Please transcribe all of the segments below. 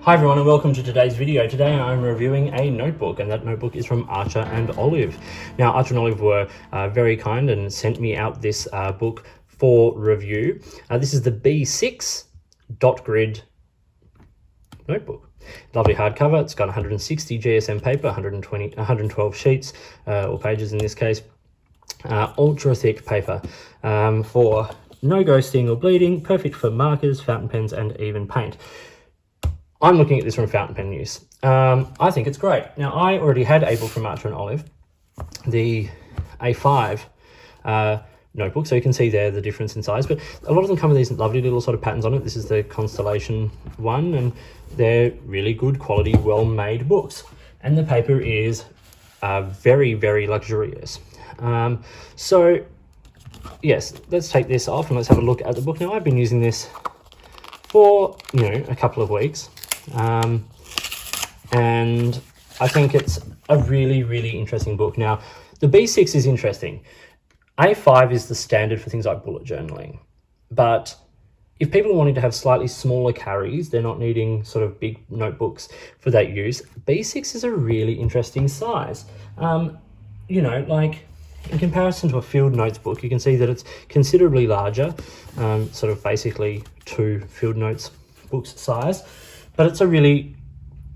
Hi everyone and welcome to today's video. Today I'm reviewing a notebook, and that notebook is from Archer and Olive. Now Archer and Olive were very kind and sent me out this book for review. This is the B6 dot grid notebook. Lovely hardcover. It's got 160 GSM paper, 112 sheets or pages in this case. Ultra thick paper for no ghosting or bleeding, perfect for markers, fountain pens and even paint. I'm looking at this from fountain pen use. I think it's great. Now, I already had a book from Archer and Olive, the A5 notebook, so you can see there the difference in size, but a lot of them come with these lovely little sort of patterns on it. This is the Constellation one, and they're really good quality, well-made books. And the paper is very, very luxurious. So, yes, let's take this off and let's have a look at the book. Now, I've been using this for, a couple of weeks. And I think it's a really, really interesting book. Now, the B6 is interesting. A5 is the standard for things like bullet journaling. But if people are wanting to have slightly smaller carries, they're not needing sort of big notebooks for that use, B6 is a really interesting size. Like in comparison to a field notes book, you can see that it's considerably larger, sort of basically 2 field notes books size. But it's a really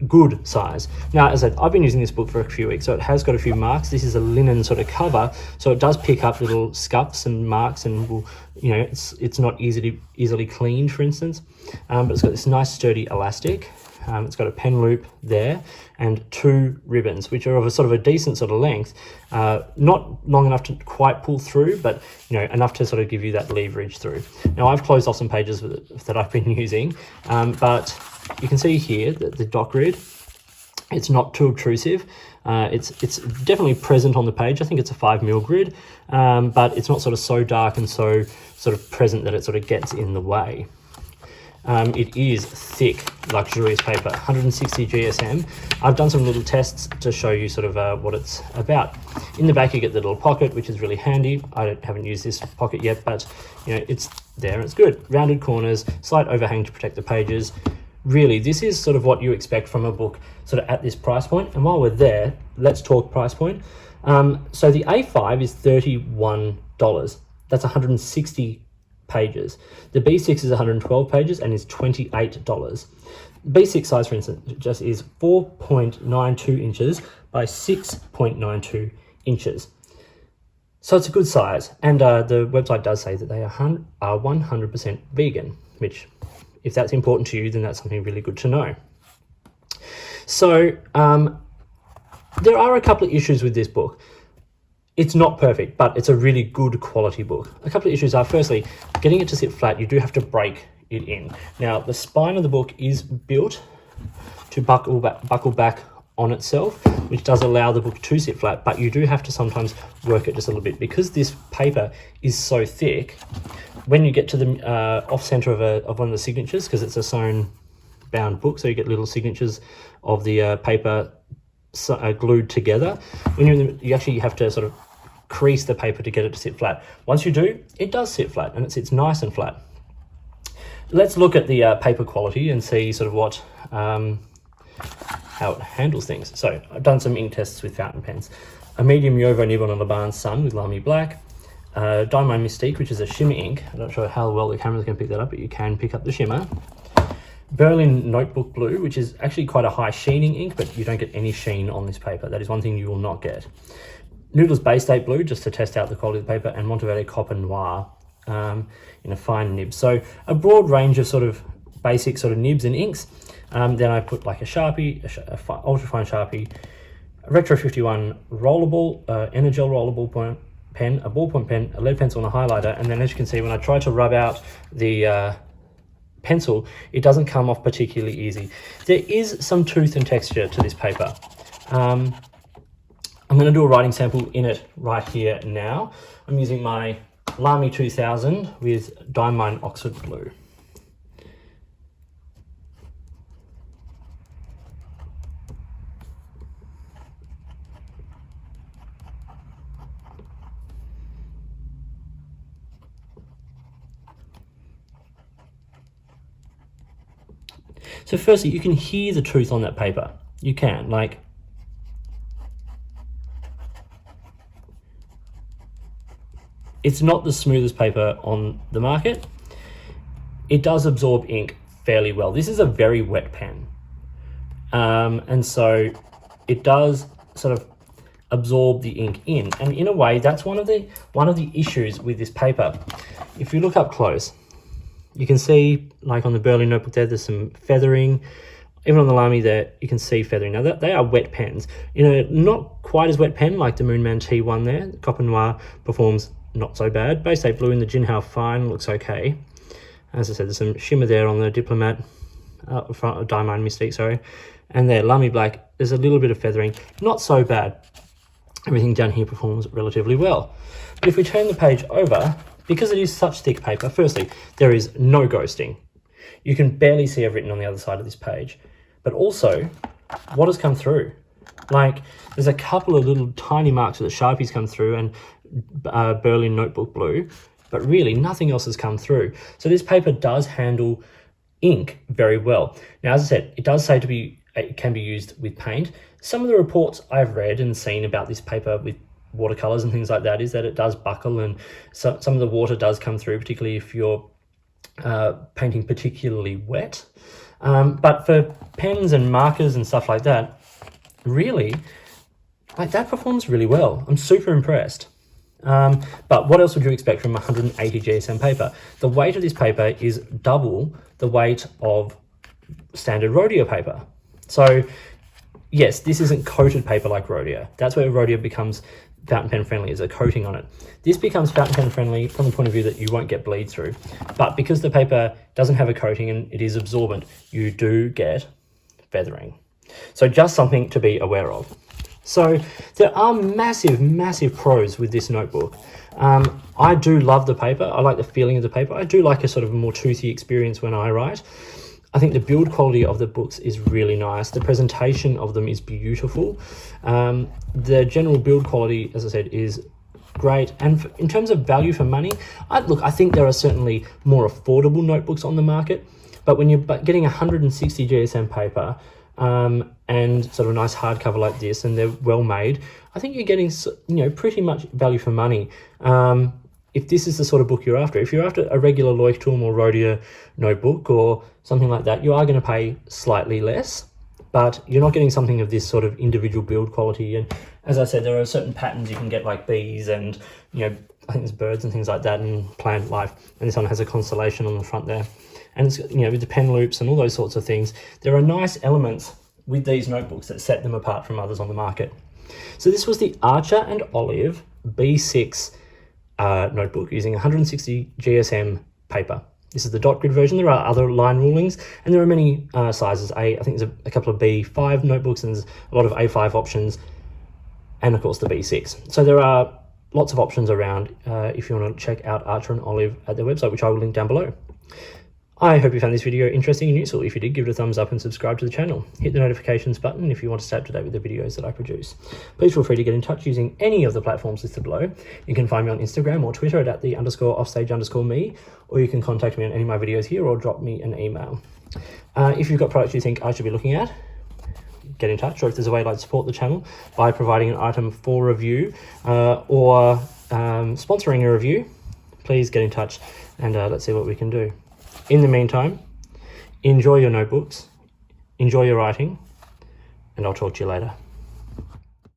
good size. Now, as I said, I've been using this book for a few weeks, so it has got a few marks. This is a linen sort of cover, so it does pick up little scuffs and marks, and will, it's not easily cleaned, for instance. But it's got this nice sturdy elastic. It's got a pen loop there and 2 ribbons, which are of a sort of a decent sort of length, not long enough to quite pull through, but enough to sort of give you that leverage through. Now, I've closed off some pages with it that I've been using, but you can see here that the dot grid, it's not too obtrusive. It's definitely present on the page. I think it's a 5mm grid, but it's not sort of so dark and so sort of present that it sort of gets in the way. It is thick, luxurious paper, 160 GSM. I've done some little tests to show you sort of what it's about. In the back you get the little pocket, which is really handy. I haven't used this pocket yet, but it's there and it's good. Rounded corners, slight overhang to protect the pages. Really, this is sort of what you expect from a book sort of at this price point. And while we're there, let's talk price point. So the A5 is $31. That's 160 pages. The B6 is 112 pages and is $28. B6 size, for instance, just is 4.92 inches by 6.92 inches. So it's a good size. And the website does say that they are 100% vegan, which, if that's important to you, then that's something really good to know. So there are a couple of issues with this book. It's not perfect, but it's a really good quality book. A couple of issues are, firstly, getting it to sit flat, you do have to break it in. Now, the spine of the book is built to buckle back on itself, which does allow the book to sit flat, but you do have to sometimes work it just a little bit. Because this paper is so thick, when you get to the off-center of one of the signatures, because it's a sewn bound book, so you get little signatures of the paper glued together, when you actually have to sort of crease the paper to get it to sit flat. Once you do, it does sit flat, and it sits nice and flat. Let's look at the paper quality and see sort of what how it handles things. So I've done some ink tests with fountain pens. A medium Jowo nib on a Laban Sun with Lamy Black. Diamond Mystique, which is a shimmer ink. I'm not sure how well the camera's going to pick that up, but you can pick up the shimmer. Berlin Notebook Blue, which is actually quite a high sheening ink, but you don't get any sheen on this paper. That is one thing you will not get. Noodles Bay State Blue, just to test out the quality of the paper, and Monteverde Copper Noir in a fine nib. So a broad range of sort of basic sort of nibs and inks. Then I put like a Sharpie, ultra fine Sharpie, a Retro 51 rollable, Energel rollable pen, a ballpoint pen, a lead pencil and a highlighter. And then, as you can see, when I try to rub out the pencil, it doesn't come off particularly easy. There is some tooth and texture to this paper. I'm going to do a writing sample in it right here now. I'm using my Lamy 2000 with Diamine Oxford Blue. So firstly, you can hear the tooth on that paper. You can, like, it's not the smoothest paper on the market. It does absorb ink fairly well. This is a very wet pen. And so it does sort of absorb the ink in. And in a way, that's one of the issues with this paper. If you look up close, you can see, like on the Berlin notebook there's some feathering. Even on the Lamy there, you can see feathering. Now, they are wet pens. Not quite as wet pen like the Moonman T1 there. The Copper Noir performs not so bad. Base 8 Blue in the Jinhao Fine looks okay. As I said, there's some shimmer there on the Diplomat, Diamond Mystique, sorry. And there, Lamy Black, there's a little bit of feathering. Not so bad. Everything down here performs relatively well. But if we turn the page over, because it is such thick paper, firstly, there is no ghosting. You can barely see written on the other side of this page. But also, what has come through? Like, there's a couple of little tiny marks where the Sharpies come through and Berlin Notebook Blue, but really nothing else has come through. So this paper does handle ink very well. Now, as I said, it does say it can be used with paint. Some of the reports I've read and seen about this paper with watercolors and things like that is that it does buckle, and some of the water does come through, particularly if you're painting particularly wet. But for pens and markers and stuff like that, really, like, that performs really well. I'm super impressed. But what else would you expect from 180 GSM paper? The weight of this paper is double the weight of standard Rhodia paper. So yes, this isn't coated paper like Rhodia. That's where Rhodia becomes fountain pen friendly, is a coating on it. This becomes fountain pen friendly from the point of view that you won't get bleed through. But because the paper doesn't have a coating and it is absorbent, you do get feathering. So just something to be aware of. So there are massive, massive pros with this notebook. I do love the paper. I like the feeling of the paper. I do like a sort of more toothy experience when I write. I think the build quality of the books is really nice. The presentation of them is beautiful. The general build quality, as I said, is great. And in terms of value for money, I think there are certainly more affordable notebooks on the market. But when you're getting 160 GSM paper, and sort of a nice hardcover like this, and they're well made, I think you're getting, pretty much value for money. If this is the sort of book you're after, if you're after a regular Leuchtturm or Rhodia notebook or something like that, you are going to pay slightly less, but you're not getting something of this sort of individual build quality. And as I said, there are certain patterns you can get, like bees and, I think there's birds and things like that, and plant life. And this one has a constellation on the front there. And it's, with the pen loops and all those sorts of things, there are nice elements with these notebooks that set them apart from others on the market. So this was the Archer and Olive B6 notebook using 160 GSM paper. This is the dot grid version. There are other line rulings, and there are many sizes. I think there's a couple of B5 notebooks, and there's a lot of A5 options, and of course the B6. So there are lots of options around if you want to check out Archer and Olive at their website, which I will link down below. I hope you found this video interesting and useful. If you did, give it a thumbs up and subscribe to the channel. Hit the notifications button if you want to stay up to date with the videos that I produce. Please feel free to get in touch using any of the platforms listed below. You can find me on Instagram or Twitter at @the_offstage_me, or you can contact me on any of my videos here or drop me an email. If you've got products you think I should be looking at, get in touch, or if there's a way you'd like to support the channel by providing an item for review or sponsoring a review, please get in touch and let's see what we can do. In the meantime, enjoy your notebooks, enjoy your writing, and I'll talk to you later.